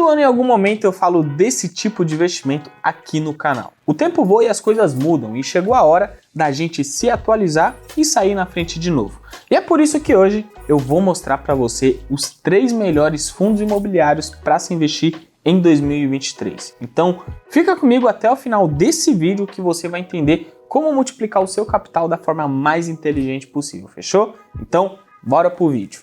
Todo ano em algum momento eu falo desse tipo de investimento aqui no canal. O tempo voa e as coisas mudam e chegou a hora da gente se atualizar e sair na frente de novo. E é por isso que hoje eu vou mostrar para você os 3 melhores fundos imobiliários para se investir em 2023. Então fica comigo até o final desse vídeo que você vai entender como multiplicar o seu capital da forma mais inteligente possível, fechou? Então bora pro vídeo.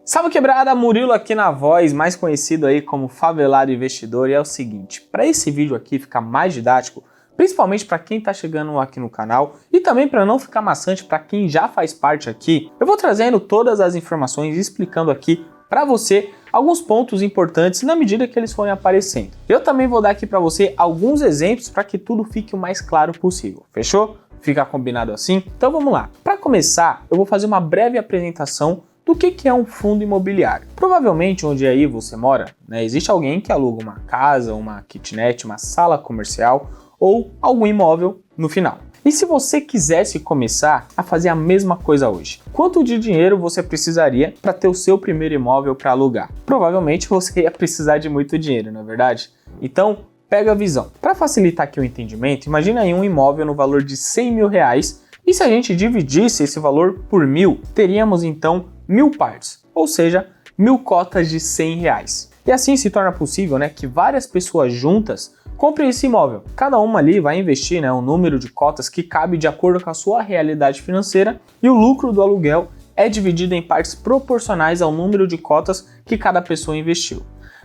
Salve quebrada, Murilo aqui na voz, mais conhecido aí como Favelado Investidor, e é o seguinte, para esse vídeo aqui ficar mais didático, principalmente para quem está chegando aqui no canal e também para não ficar maçante para quem já faz parte aqui, eu vou trazendo todas as informações e explicando aqui para você alguns pontos importantes na medida que eles forem aparecendo. Eu também vou dar aqui para você alguns exemplos para que tudo fique o mais claro possível, fechou? Fica combinado assim? Então vamos lá. Para começar, eu vou fazer uma breve apresentação do que é um fundo imobiliário. Provavelmente onde aí você mora, existe alguém que aluga uma casa, uma kitnet, uma sala comercial ou algum imóvel no final. E se você quisesse começar a fazer a mesma coisa hoje, quanto de dinheiro você precisaria para ter o seu primeiro imóvel para alugar? Provavelmente você ia precisar de muito dinheiro, não é verdade? Então pega a visão. Para facilitar aqui o entendimento, imagina aí um imóvel no valor de 100 mil reais e se a gente dividisse esse valor por 1000, teríamos então 1000 partes, ou seja, 1000 cotas de 100 reais. E assim se torna possível que várias pessoas juntas comprem esse imóvel. Cada uma ali vai investir um número de cotas que cabe de acordo com a sua realidade financeira e o lucro do aluguel é dividido em partes proporcionais ao número de cotas que cada pessoa investiu.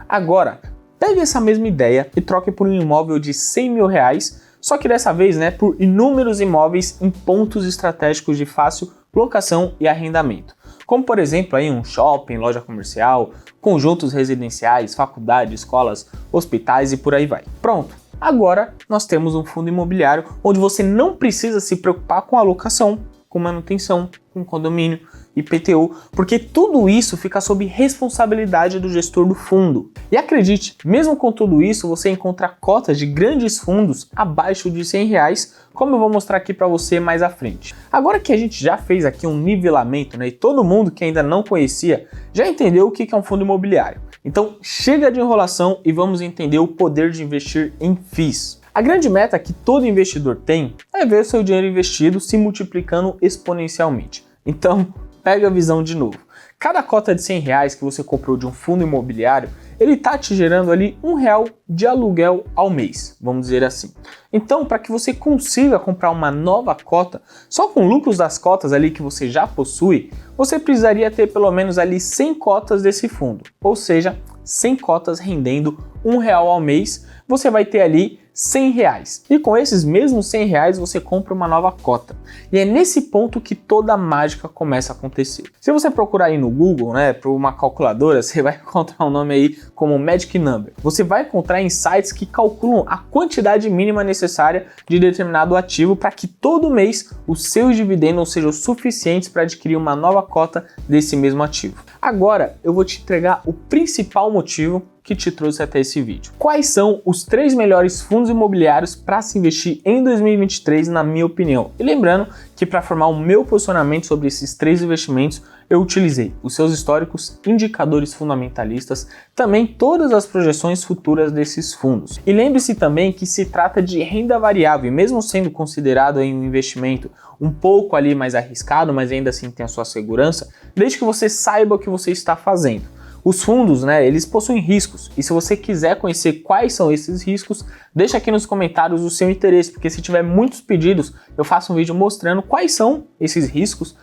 Agora, pegue essa mesma ideia e troque por um imóvel de 100 mil reais, só que dessa vez por inúmeros imóveis em pontos estratégicos de fácil locação e arrendamento. Como por exemplo aí um shopping, loja comercial, conjuntos residenciais, faculdades, escolas, hospitais e por aí vai. Pronto, agora nós temos um fundo imobiliário onde você não precisa se preocupar com a locação, com manutenção, com condomínio, IPTU, porque tudo isso fica sob responsabilidade do gestor do fundo. E acredite, mesmo com tudo isso, você encontra cotas de grandes fundos abaixo de 100 reais, como eu vou mostrar aqui para você mais à frente. Agora que a gente já fez aqui um nivelamento, e todo mundo que ainda não conhecia já entendeu o que é um fundo imobiliário. Então chega de enrolação e vamos entender o poder de investir em FIIs. A grande meta que todo investidor tem é ver seu dinheiro investido se multiplicando exponencialmente. Então, pega a visão de novo. Cada cota de 100 reais que você comprou de um fundo imobiliário, ele está te gerando ali R$1 de aluguel ao mês, vamos dizer assim. Então, para que você consiga comprar uma nova cota, só com lucros das cotas ali que você já possui, você precisaria ter pelo menos ali 100 cotas desse fundo, ou seja, 100 cotas rendendo R$1 ao mês, você vai ter ali 100 reais. E com esses mesmos 100 reais você compra uma nova cota. E é nesse ponto que toda a mágica começa a acontecer. Se você procurar aí no Google, por uma calculadora, você vai encontrar um nome aí como Magic Number. Você vai encontrar em sites que calculam a quantidade mínima necessária de determinado ativo para que todo mês os seus dividendos sejam suficientes para adquirir uma nova cota desse mesmo ativo. Agora eu vou te entregar o principal motivo que te trouxe até esse vídeo. Quais são os 3 melhores fundos imobiliários para se investir em 2023, na minha opinião? E lembrando que para formar o meu posicionamento sobre esses 3 investimentos, eu utilizei os seus históricos, indicadores fundamentalistas, também todas as projeções futuras desses fundos. E lembre-se também que se trata de renda variável, e mesmo sendo considerado um investimento um pouco ali mais arriscado, mas ainda assim tem a sua segurança, desde que você saiba o que você está fazendo. Os fundos, eles possuem riscos, e se você quiser conhecer quais são esses riscos, deixa aqui nos comentários o seu interesse, porque se tiver muitos pedidos, eu faço um vídeo mostrando quais são esses riscos,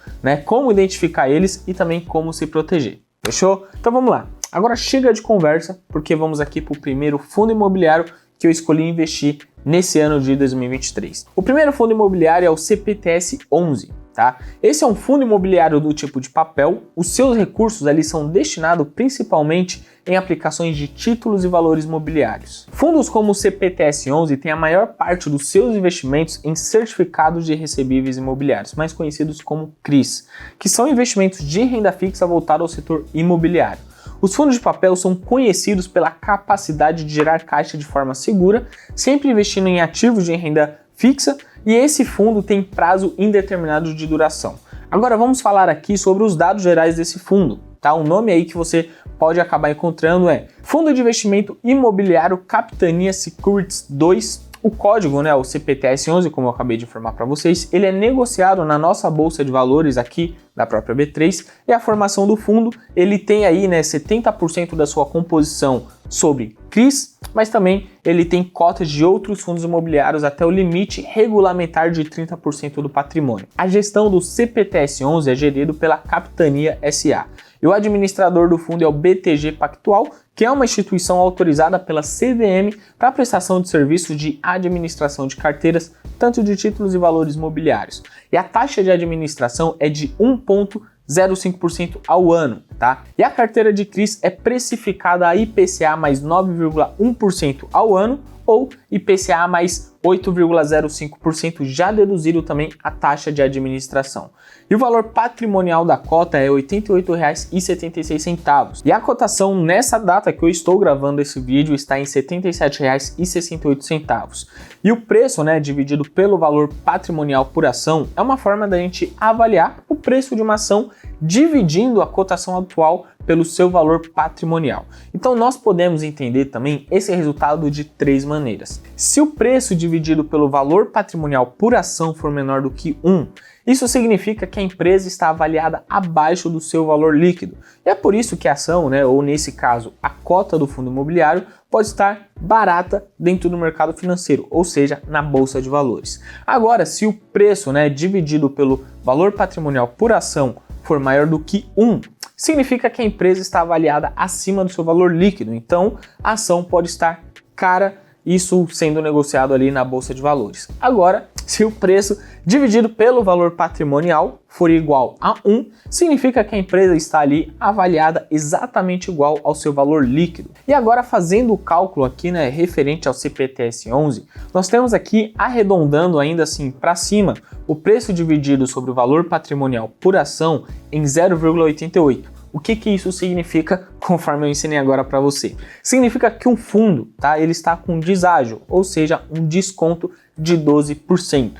como identificar eles e também como se proteger. Fechou? Então vamos lá. Agora chega de conversa, porque vamos aqui para o primeiro fundo imobiliário que eu escolhi investir nesse ano de 2023. O primeiro fundo imobiliário é o CPTS 11. Tá? Esse é um fundo imobiliário do tipo de papel, os seus recursos ali são destinados principalmente em aplicações de títulos e valores imobiliários. Fundos como o CPTS 11 têm a maior parte dos seus investimentos em certificados de recebíveis imobiliários, mais conhecidos como CRIs, que são investimentos de renda fixa voltados ao setor imobiliário. Os fundos de papel são conhecidos pela capacidade de gerar caixa de forma segura, sempre investindo em ativos de renda fixa, e esse fundo tem prazo indeterminado de duração. Agora vamos falar aqui sobre os dados gerais desse fundo, tá? O nome aí que você pode acabar encontrando é Fundo de Investimento Imobiliário Capitania Securities 2. O código, o CPTS11, como eu acabei de informar para vocês, ele é negociado na nossa bolsa de valores aqui da própria B3, e a formação do fundo, ele tem aí 70% da sua composição sobre CRIs, mas também ele tem cotas de outros fundos imobiliários até o limite regulamentar de 30% do patrimônio. A gestão do CPTS11 é gerido pela Capitania SA. E o administrador do fundo é o BTG Pactual, que é uma instituição autorizada pela CVM para prestação de serviços de administração de carteiras, tanto de títulos e valores imobiliários. E a taxa de administração é de 1,05% ao ano, tá? E a carteira de CRIs é precificada a IPCA mais 9,1% ao ano ou IPCA mais 8,05%, já deduzido também a taxa de administração. E o valor patrimonial da cota é R$ 88,76. E a cotação nessa data que eu estou gravando esse vídeo está em R$ 77,68. E o preço, dividido pelo valor patrimonial por ação, é uma forma da gente avaliar o preço de uma ação dividindo a cotação atual pelo seu valor patrimonial. Então nós podemos entender também esse resultado de três maneiras. Se o preço dividido pelo valor patrimonial por ação for menor do que 1, isso significa que a empresa está avaliada abaixo do seu valor líquido. E é por isso que a ação, ou nesse caso, a cota do fundo imobiliário, pode estar barata dentro do mercado financeiro, ou seja, na bolsa de valores. Agora, se o preço, dividido pelo valor patrimonial por ação for maior do que 1, significa que a empresa está avaliada acima do seu valor líquido. Então, a ação pode estar cara, isso sendo negociado ali na bolsa de valores. Agora, se o preço dividido pelo valor patrimonial for igual a 1, significa que a empresa está ali avaliada exatamente igual ao seu valor líquido. E agora, fazendo o cálculo aqui, referente ao CPTS11, nós temos aqui, arredondando ainda assim para cima, o preço dividido sobre o valor patrimonial por ação em 0,88. O que isso significa, conforme eu ensinei agora para você? Significa que um fundo, ele está com deságio, ou seja, um desconto de 12%.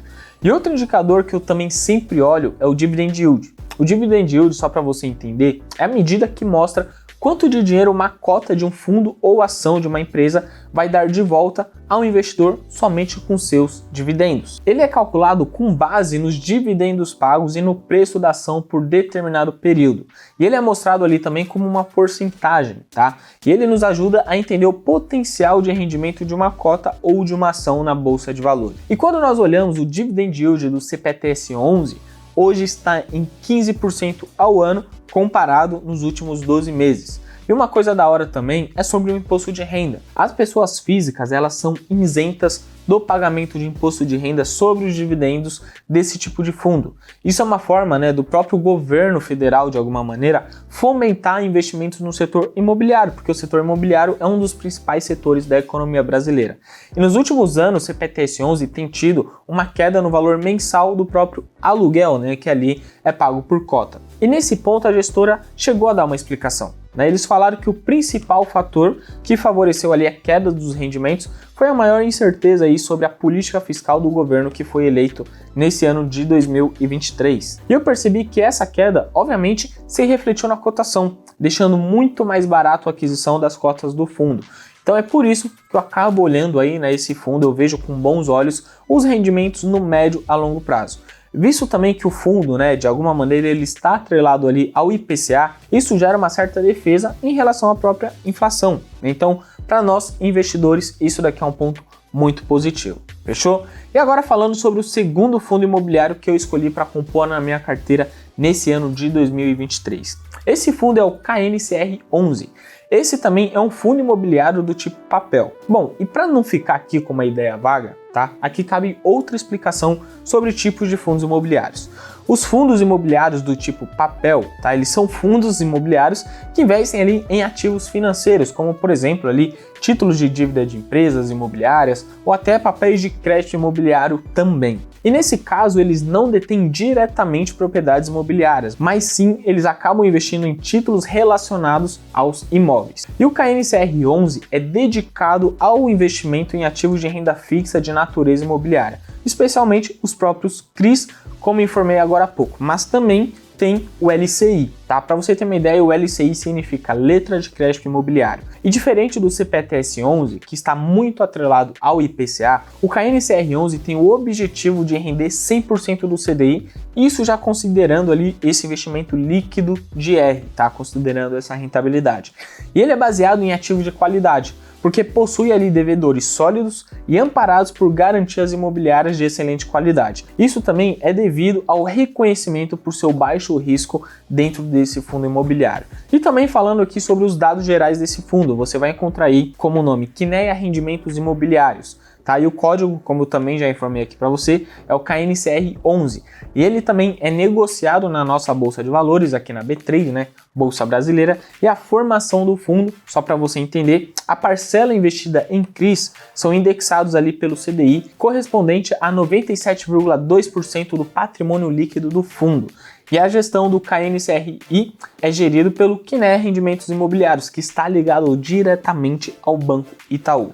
E outro indicador que eu também sempre olho é o Dividend Yield. O Dividend Yield, só para você entender, é a medida que mostra quanto de dinheiro uma cota de um fundo ou ação de uma empresa vai dar de volta ao investidor somente com seus dividendos. Ele é calculado com base nos dividendos pagos e no preço da ação por determinado período. E ele é mostrado ali também como uma porcentagem, tá? E ele nos ajuda a entender o potencial de rendimento de uma cota ou de uma ação na bolsa de valores. E quando nós olhamos o Dividend Yield do CPTS11, hoje está em 15% ao ano, comparado nos últimos 12 meses. E uma coisa da hora também é sobre o imposto de renda. As pessoas físicas, elas são isentas do pagamento de imposto de renda sobre os dividendos desse tipo de fundo. Isso é uma forma, do próprio governo federal, de alguma maneira, fomentar investimentos no setor imobiliário, porque o setor imobiliário é um dos principais setores da economia brasileira. E nos últimos anos, o CPTS11 tem tido uma queda no valor mensal do próprio aluguel, que ali é pago por cota. E nesse ponto a gestora chegou a dar uma explicação. Eles falaram que o principal fator que favoreceu ali a queda dos rendimentos foi a maior incerteza aí sobre a política fiscal do governo que foi eleito nesse ano de 2023. E eu percebi que essa queda, obviamente, se refletiu na cotação, deixando muito mais barato a aquisição das cotas do fundo. Então é por isso que eu acabo olhando aí esse fundo, eu vejo com bons olhos os rendimentos no médio a longo prazo. Visto também que o fundo, de alguma maneira, ele está atrelado ali ao IPCA, isso gera uma certa defesa em relação à própria inflação. Então, para nós investidores, isso daqui é um ponto muito positivo. Fechou? E agora falando sobre o segundo fundo imobiliário que eu escolhi para compor na minha carteira nesse ano de 2023. Esse fundo é o KNCR11. Esse também é um fundo imobiliário do tipo papel. Bom, e para não ficar aqui com uma ideia vaga, aqui cabe outra explicação sobre tipos de fundos imobiliários. Os fundos imobiliários do tipo papel, eles são fundos imobiliários que investem ali em ativos financeiros, como por exemplo ali títulos de dívida de empresas imobiliárias ou até papéis de crédito imobiliário também. E nesse caso, eles não detêm diretamente propriedades imobiliárias, mas sim eles acabam investindo em títulos relacionados aos imóveis. E o KNCR 11 é dedicado ao investimento em ativos de renda fixa de natureza imobiliária, especialmente os próprios CRIs, como informei agora há pouco, mas também tem o LCI, tá? Para você ter uma ideia, o LCI significa Letra de Crédito Imobiliário. E diferente do CPTS 11, que está muito atrelado ao IPCA, o KNCR 11 tem o objetivo de render 100% do CDI, isso já considerando ali esse investimento líquido de R, tá? Considerando essa rentabilidade. E ele é baseado em ativos de qualidade, porque possui ali devedores sólidos e amparados por garantias imobiliárias de excelente qualidade. Isso também é devido ao reconhecimento por seu baixo risco dentro desse fundo imobiliário. E também falando aqui sobre os dados gerais desse fundo, você vai encontrar aí como nome Quineia Rendimentos Imobiliários. Tá? E o código, como eu também já informei aqui para você, é o KNCR 11. E ele também é negociado na nossa Bolsa de Valores, aqui na B3, né? Bolsa Brasileira. E a formação do fundo, só para você entender, a parcela investida em CRIs são indexados ali pelo CDI, correspondente a 97,2% do patrimônio líquido do fundo. E a gestão do KNCRI é gerido pelo Quineia Rendimentos Imobiliários, que está ligado diretamente ao Banco Itaú.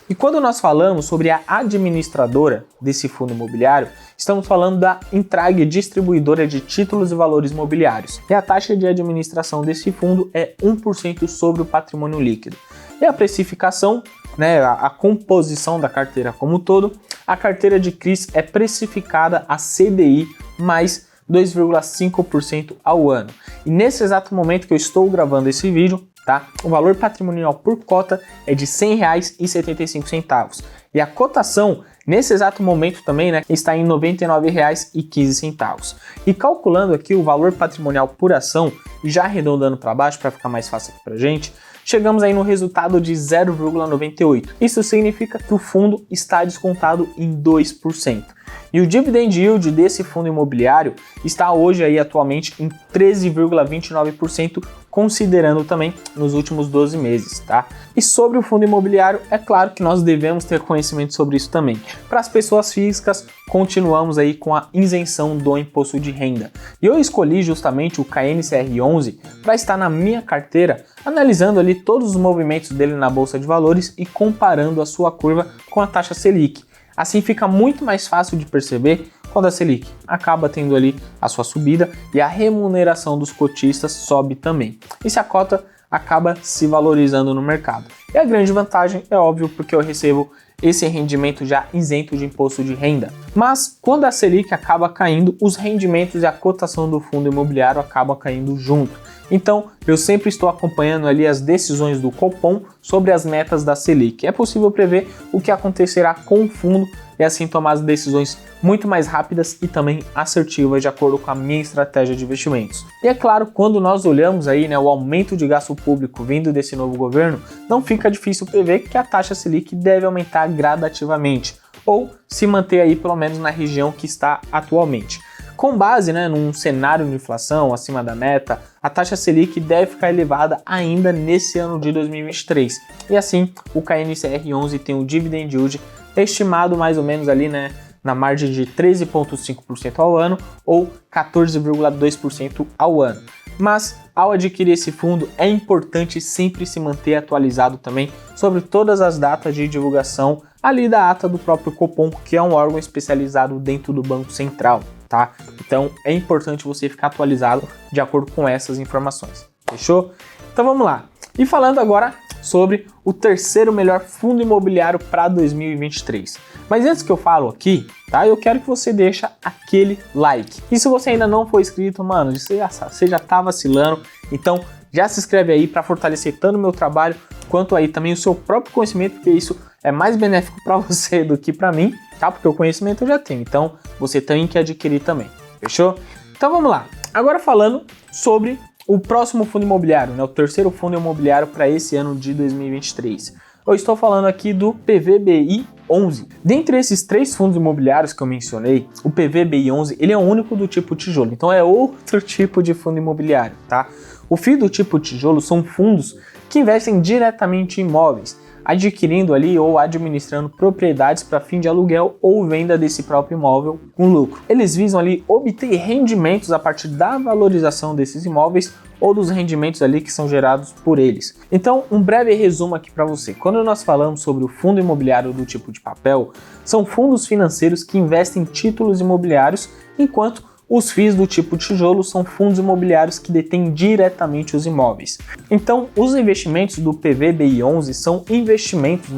E quando nós falamos sobre a administradora desse fundo imobiliário, estamos falando da Intrag Distribuidora de Títulos e Valores Imobiliários. E a taxa de administração desse fundo é 1% sobre o patrimônio líquido. E a precificação, né, a composição da carteira como um todo, a carteira de CRIs é precificada a CDI mais 2,5% ao ano. E nesse exato momento que eu estou gravando esse vídeo, tá? O valor patrimonial por cota é de R$ 100,75. E a cotação, nesse exato momento também, né, está em R$ 99,15. E calculando aqui o valor patrimonial por ação, já arredondando para baixo para ficar mais fácil aqui para gente, chegamos aí no resultado de 0,98. Isso significa que o fundo está descontado em 2%. E o dividend yield desse fundo imobiliário está hoje aí atualmente em 13,29%, considerando também nos últimos 12 meses, tá? E sobre o fundo imobiliário, é claro que nós devemos ter conhecimento sobre isso também. Para as pessoas físicas, continuamos aí com a isenção do imposto de renda. E eu escolhi justamente o KNCR 11 para estar na minha carteira, analisando ali todos os movimentos dele na Bolsa de Valores e comparando a sua curva com a taxa Selic. Assim fica muito mais fácil de perceber quando a Selic acaba tendo ali a sua subida e a remuneração dos cotistas sobe também. E se a cota acaba se valorizando no mercado. E a grande vantagem é óbvio porque eu recebo esse rendimento já isento de imposto de renda. Mas quando a Selic acaba caindo, os rendimentos e a cotação do fundo imobiliário acabam caindo junto. Então, eu sempre estou acompanhando ali as decisões do Copom sobre as metas da Selic. É possível prever o que acontecerá com o fundo e assim tomar as decisões muito mais rápidas e também assertivas de acordo com a minha estratégia de investimentos. E é claro, quando nós olhamos aí, né, o aumento de gasto público vindo desse novo governo, não fica difícil prever que a taxa Selic deve aumentar gradativamente ou se manter aí pelo menos na região que está atualmente. Com base, né, num cenário de inflação acima da meta, a taxa Selic deve ficar elevada ainda nesse ano de 2023. E assim, o KNCR 11 tem um dividend yield estimado mais ou menos ali, né, na margem de 13,5% ao ano ou 14,2% ao ano. Mas ao adquirir esse fundo é importante sempre se manter atualizado também sobre todas as datas de divulgação ali da ata do próprio Copom, que é um órgão especializado dentro do Banco Central, tá? Então é importante você ficar atualizado de acordo com essas informações, fechou? Então vamos lá. E falando agora sobre o terceiro melhor fundo imobiliário para 2023. Mas antes que eu falo aqui, tá? Eu quero que você deixe aquele like. E se você ainda não for inscrito, mano, você já tá vacilando, então já se inscreve aí para fortalecer tanto o meu trabalho quanto aí também o seu próprio conhecimento, porque isso é mais benéfico para você do que para mim, tá? Porque o conhecimento eu já tenho, então você tem que adquirir também, fechou? Então vamos lá. Agora falando sobre o próximo fundo imobiliário, né? O terceiro fundo imobiliário para esse ano de 2023. Eu estou falando aqui do PVBI 11. Dentre esses três fundos imobiliários que eu mencionei, o PVBI 11 ele é o único do tipo tijolo, então é outro tipo de fundo imobiliário, tá? O FII do tipo tijolo são fundos que investem diretamente em imóveis, adquirindo ali ou administrando propriedades para fim de aluguel ou venda desse próprio imóvel com lucro. Eles visam ali obter rendimentos a partir da valorização desses imóveis ou dos rendimentos ali que são gerados por eles. Então, um breve resumo aqui para você. Quando nós falamos sobre o fundo imobiliário do tipo de papel, são fundos financeiros que investem em títulos imobiliários, enquanto os FIIs do tipo tijolo são fundos imobiliários que detêm diretamente os imóveis. Então, os investimentos do PVBI11 são investimentos,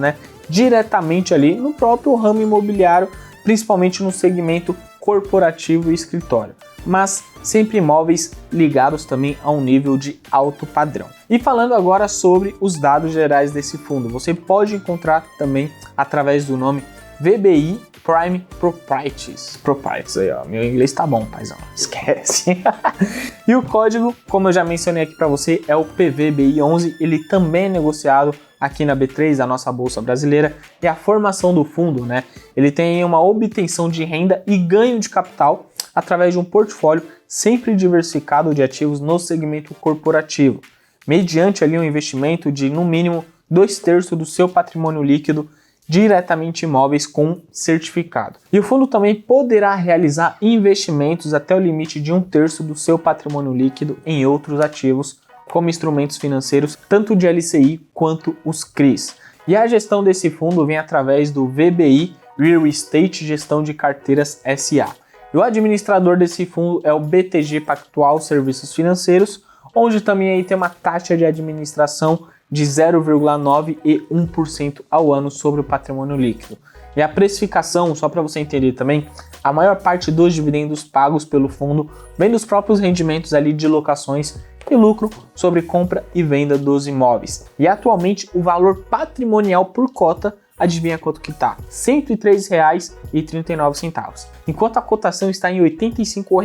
diretamente ali no próprio ramo imobiliário, principalmente no segmento corporativo e escritório, mas sempre imóveis ligados também a um nível de alto padrão. E falando agora sobre os dados gerais desse fundo, você pode encontrar também através do nome VBI Prime Properties aí, ó, meu inglês tá bom, paizão, esquece. E o código, como eu já mencionei aqui para você, é o PVBI11, ele também é negociado aqui na B3, a nossa bolsa brasileira, e a formação do fundo, ele tem uma obtenção de renda e ganho de capital através de um portfólio sempre diversificado de ativos no segmento corporativo, mediante ali um investimento de no mínimo 2/3 do seu patrimônio líquido diretamente em imóveis com certificado. E o fundo também poderá realizar investimentos até o limite de 1/3 do seu patrimônio líquido em outros ativos, como instrumentos financeiros, tanto de LCI quanto os CRIs. E a gestão desse fundo vem através do VBI Real Estate Gestão de Carteiras SA. E o administrador desse fundo é o BTG Pactual Serviços Financeiros, onde também aí tem uma taxa de administração de 0,9% e 1% ao ano sobre o patrimônio líquido. E a precificação, só para você entender também, a maior parte dos dividendos pagos pelo fundo vem dos próprios rendimentos ali de locações e lucro sobre compra e venda dos imóveis. E atualmente o valor patrimonial por cota, adivinha quanto que tá? R$ 103,39. Enquanto a cotação está em R$ 85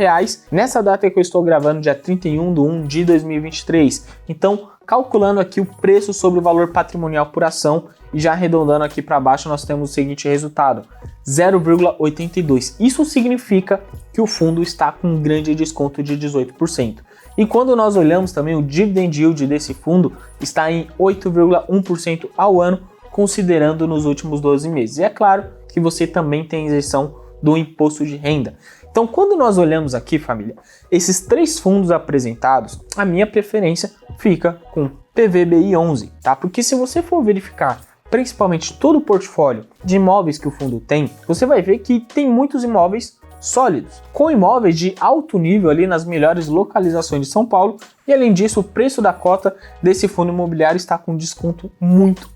nessa data que eu estou gravando, dia 31/1 de 2023. Então, calculando aqui o preço sobre o valor patrimonial por ação e já arredondando aqui para baixo, nós temos o seguinte resultado: 0,82. Isso significa que o fundo está com um grande desconto de 18%. E quando nós olhamos também o dividend yield desse fundo, está em 8,1% ao ano, considerando nos últimos 12 meses. E é claro que você também tem isenção do imposto de renda. Então, quando nós olhamos aqui, família, esses 3 fundos apresentados, a minha preferência fica com PVBI11, tá? Porque se você for verificar principalmente todo o portfólio de imóveis que o fundo tem, você vai ver que tem muitos imóveis sólidos, com imóveis de alto nível ali nas melhores localizações de São Paulo, e além disso o preço da cota desse fundo imobiliário está com um desconto muito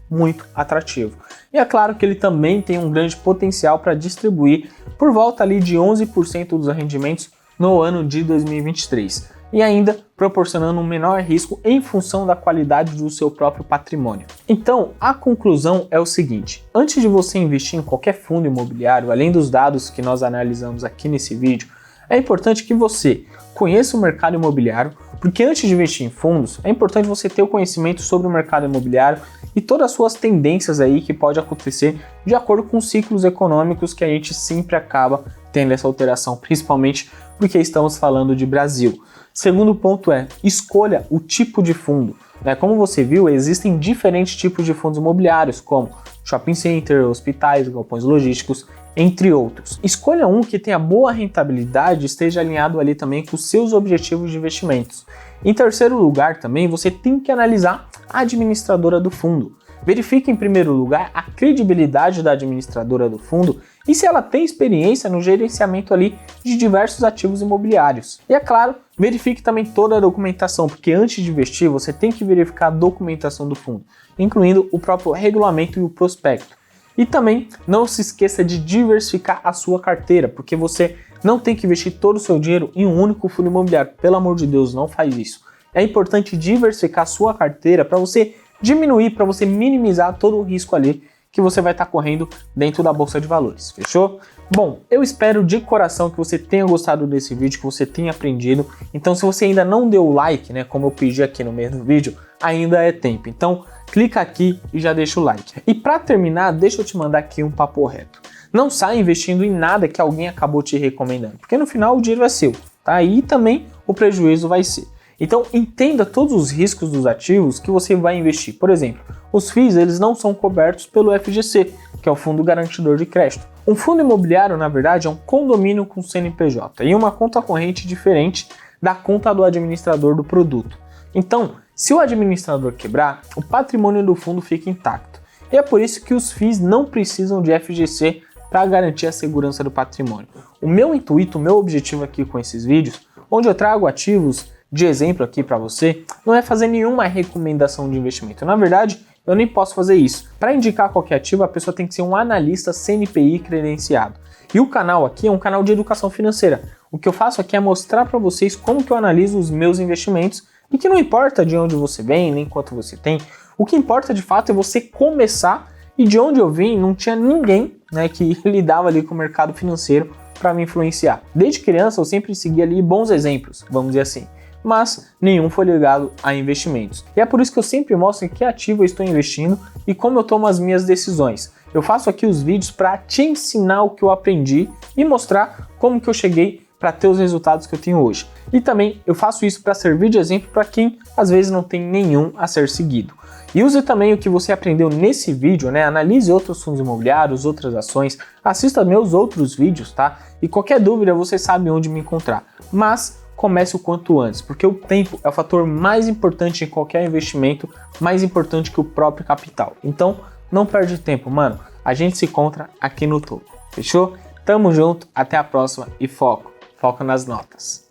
atrativo. E é claro que ele também tem um grande potencial para distribuir por volta ali de 11% dos rendimentos no ano de 2023, e ainda proporcionando um menor risco em função da qualidade do seu próprio patrimônio. Então, a conclusão é o seguinte: antes de você investir em qualquer fundo imobiliário, além dos dados que nós analisamos aqui nesse vídeo, é importante que você conheça o mercado imobiliário, porque antes de investir em fundos, é importante você ter o conhecimento sobre o mercado imobiliário e todas as suas tendências aí que pode acontecer de acordo com os ciclos econômicos que a gente sempre acaba tendo essa alteração, principalmente porque estamos falando de Brasil. Segundo ponto é, escolha o tipo de fundo. Como você viu, existem diferentes tipos de fundos imobiliários, como shopping center, hospitais, galpões logísticos, entre outros. Escolha um que tenha boa rentabilidade e esteja alinhado ali também com os seus objetivos de investimentos. Em terceiro lugar também, você tem que analisar a administradora do fundo. Verifique em primeiro lugar a credibilidade da administradora do fundo e se ela tem experiência no gerenciamento ali de diversos ativos imobiliários. E é claro, verifique também toda a documentação, porque antes de investir você tem que verificar a documentação do fundo, incluindo o próprio regulamento e o prospecto. E também não se esqueça de diversificar a sua carteira, porque você não tem que investir todo o seu dinheiro em um único fundo imobiliário. Pelo amor de Deus, não faz isso. É importante diversificar a sua carteira para você diminuir, para você minimizar todo o risco ali que você vai estar correndo dentro da Bolsa de Valores, fechou? Bom, eu espero de coração que você tenha gostado desse vídeo, que você tenha aprendido. Então, se você ainda não deu o like, como eu pedi aqui no meio do vídeo, ainda é tempo. Então, clica aqui e já deixa o like. E para terminar, deixa eu te mandar aqui um papo reto. Não saia investindo em nada que alguém acabou te recomendando, porque no final o dinheiro é seu, tá? E também o prejuízo vai ser. Então, entenda todos os riscos dos ativos que você vai investir. Por exemplo, os FIIs eles não são cobertos pelo FGC, que é o Fundo Garantidor de Crédito. Um fundo imobiliário, na verdade, é um condomínio com CNPJ e uma conta corrente diferente da conta do administrador do produto. Então, se o administrador quebrar, o patrimônio do fundo fica intacto. E é por isso que os FIIs não precisam de FGC para garantir a segurança do patrimônio. O meu intuito, o meu objetivo aqui com esses vídeos, onde eu trago ativos de exemplo aqui para você, não é fazer nenhuma recomendação de investimento. Na verdade, eu nem posso fazer isso. Para indicar qualquer ativo, a pessoa tem que ser um analista CNPI credenciado. E o canal aqui é um canal de educação financeira. O que eu faço aqui é mostrar para vocês como que eu analiso os meus investimentos e que não importa de onde você vem, nem quanto você tem. O que importa de fato é você começar, e de onde eu vim não tinha ninguém, né, que lidava ali com o mercado financeiro para me influenciar. Desde criança eu sempre segui ali bons exemplos, vamos dizer assim, mas nenhum foi ligado a investimentos. E é por isso que eu sempre mostro em que ativo eu estou investindo e como eu tomo as minhas decisões. Eu faço aqui os vídeos para te ensinar o que eu aprendi e mostrar como que eu cheguei para ter os resultados que eu tenho hoje. E também eu faço isso para servir de exemplo para quem às vezes não tem nenhum a ser seguido. E use também o que você aprendeu nesse vídeo, né? Analise outros fundos imobiliários, outras ações, assista meus outros vídeos, tá? E qualquer dúvida você sabe onde me encontrar. Mas comece o quanto antes, porque o tempo é o fator mais importante em qualquer investimento, mais importante que o próprio capital. Então, não perde tempo, mano. A gente se encontra aqui no topo. Fechou? Tamo junto, até a próxima e foco nas notas.